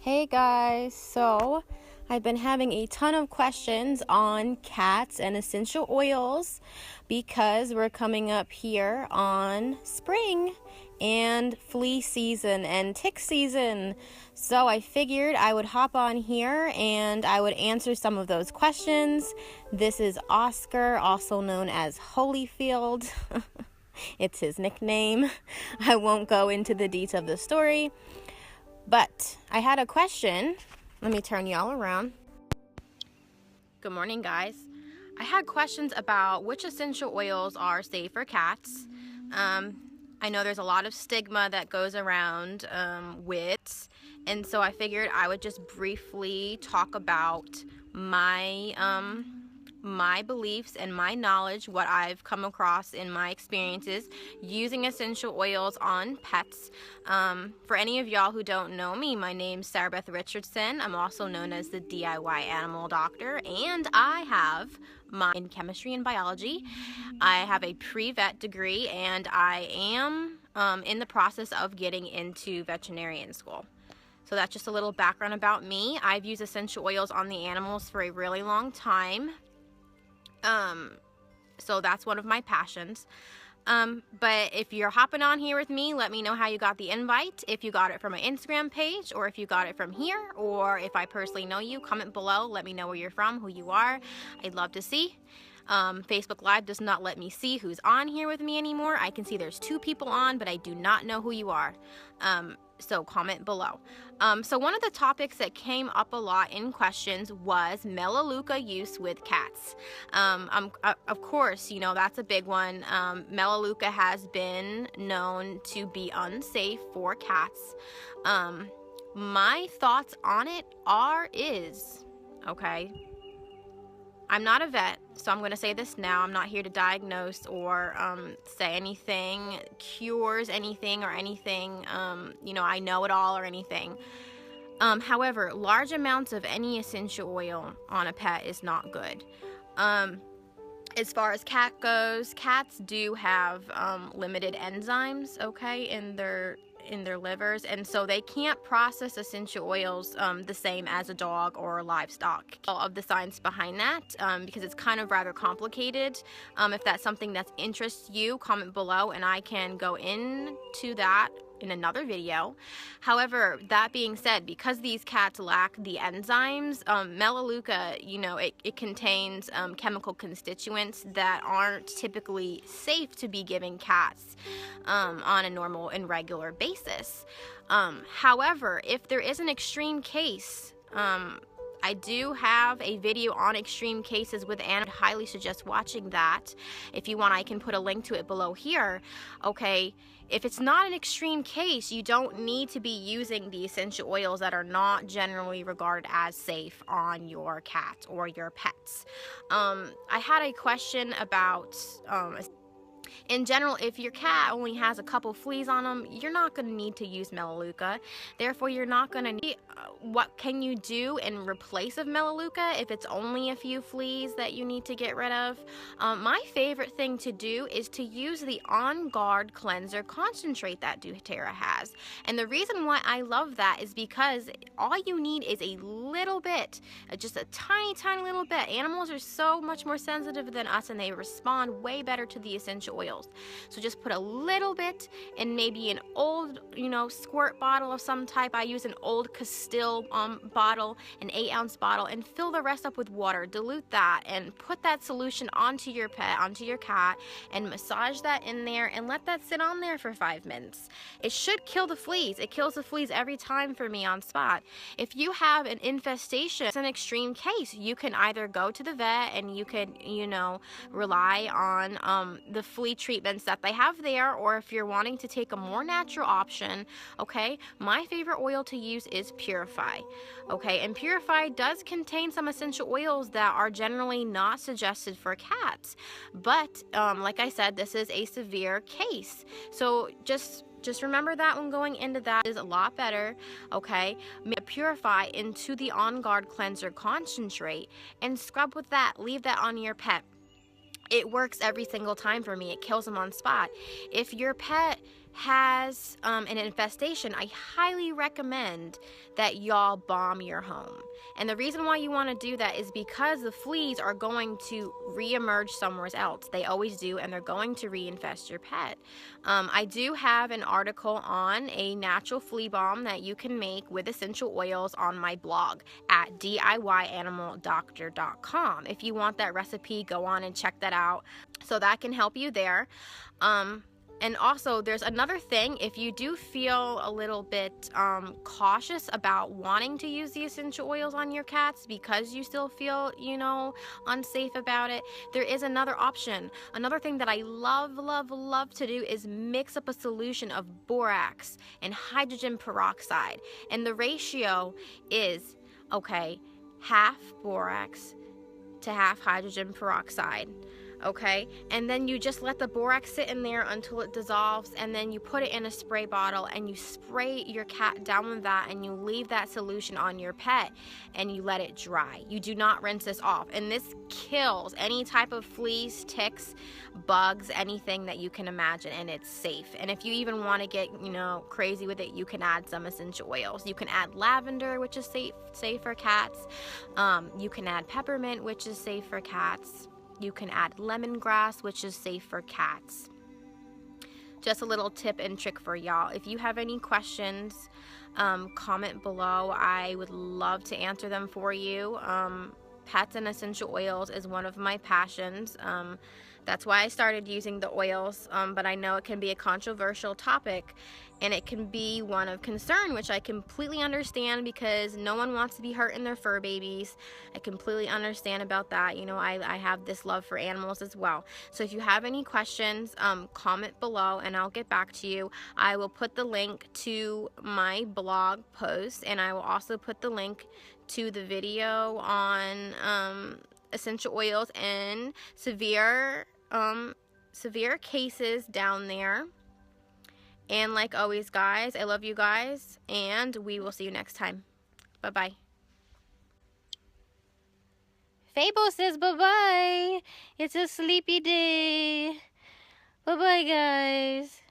Hey guys, so I've been having a ton of questions on cats and essential oils because we're coming up here on spring and flea season and tick season. So I figured I would hop on here and I would answer some of those questions. This is Oscar, also known as Holyfield. It's his nickname. I won't go into the details of the story. But I had a question. Let me turn y'all around. Good morning, guys. I had questions about which essential oils are safe for cats. I know there's a lot of stigma that goes around with, and so I figured I would just briefly talk about my beliefs and my knowledge, what I've come across in my experiences using essential oils on pets. For any of y'all who don't know me, my name's Sarah Beth Richardson. I'm also known as the DIY Animal Doctor, and I have in chemistry and biology. I have a pre-vet degree, and I am in the process of getting into veterinarian school. So that's just a little background about me. I've used essential oils on the animals for a really long time. So that's one of my passions. But if you're hopping on here with me, let me know how you got the invite. If you got it from my Instagram page, or if you got it from here, or if I personally know you, comment below. Let me know where you're from, who you are. I'd love to see. Facebook Live does not let me see who's on here with me anymore. I can see there's 2 people on, but I do not know who you are. So comment below. So one of the topics that came up a lot in questions was Melaleuca use with cats. Of course, you know, that's a big one. Melaleuca has been known to be unsafe for cats. My thoughts on it is, okay, I'm not a vet, so I'm going to say this now. I'm not here to diagnose or say anything, cures anything or anything, I know it all or anything. However, large amounts of any essential oil on a pet is not good. As far as cat goes, cats do have limited enzymes, okay, in their livers, and so they can't process essential oils the same as a dog or livestock. All of the science behind that, because it's kind of rather complicated. If that's something that interests you, comment below and I can go into that in another video. However, that being said, because these cats lack the enzymes, Melaleuca, it contains chemical constituents that aren't typically safe to be giving cats on a normal and regular basis. However, if there is an extreme case, I do have a video on extreme cases with Anna. I highly suggest watching that. If you want, I can put a link to it below here. Okay, if it's not an extreme case, you don't need to be using the essential oils that are not generally regarded as safe on your cat or your pets. I had a question about in general, if your cat only has a couple fleas on them, you're not going to need to use Melaleuca. Therefore, you're not going to need, what can you do in replace of Melaleuca if it's only a few fleas that you need to get rid of? My favorite thing to do is to use the On Guard Cleanser Concentrate that doTERRA has. And the reason why I love that is because all you need is a little bit, just a tiny, tiny little bit. Animals are so much more sensitive than us, and they respond way better to the essential oils. So just put a little bit in maybe an old, squirt bottle of some type. I use an old Castile bottle, an 8-ounce bottle, and fill the rest up with water. Dilute that and put that solution onto your pet, onto your cat, and massage that in there and let that sit on there for 5 minutes. It should kill the fleas. It kills the fleas every time for me on spot. If you have an infestation, it's an extreme case. You can either go to the vet and you can, rely on the flea treatments that they have there, or if you're wanting to take a more natural option, okay, my favorite oil to use is Purify. Okay, and Purify does contain some essential oils that are generally not suggested for cats, but like I said, this is a severe case, so just remember that when going into that is a lot better. Okay, Purify into the On Guard Cleanser Concentrate and scrub with that. Leave that on your pet. It works every single time for me. It kills them on spot. If your pet has an infestation, I highly recommend that y'all balm your home. And the reason why you want to do that is because the fleas are going to re-emerge somewhere else. They always do, and they're going to reinfest your pet. I do have an article on a natural flea balm that you can make with essential oils on my blog at DIYAnimalDoctor.com. If you want that recipe, go on and check that out. So that can help you there. And also, there's another thing. If you do feel a little bit cautious about wanting to use the essential oils on your cats because you still feel, you know, unsafe about it, there is another option. Another thing that I love to do is mix up a solution of borax and hydrogen peroxide. And the ratio is, okay, half borax to half hydrogen peroxide. Okay, and then you just let the borax sit in there until it dissolves, and then you put it in a spray bottle and you spray your cat down with that, and you leave that solution on your pet and you let it dry. You do not rinse this off, and this kills any type of fleas, ticks, bugs, anything that you can imagine, and it's safe. And if you even want to get, you know, crazy with it, you can add some essential oils. You can add lavender, which is safe for cats. You can add peppermint, which is safe for cats. You can add lemongrass, which is safe for cats. Just a little tip and trick for y'all. If you have any questions, comment below. I would love to answer them for you. Pets and essential oils is one of my passions. That's why I started using the oils, but I know it can be a controversial topic, and it can be one of concern, which I completely understand because no one wants to be hurting their fur babies. I completely understand about that. You know, I have this love for animals as well. So if you have any questions, comment below and I'll get back to you. I will put the link to my blog post, and I will also put the link to the video on essential oils and severe cases down there. And like always, guys, I love you guys, and we will see you next time. Bye-bye. Fabo says bye-bye. It's a sleepy day. Bye-bye, guys.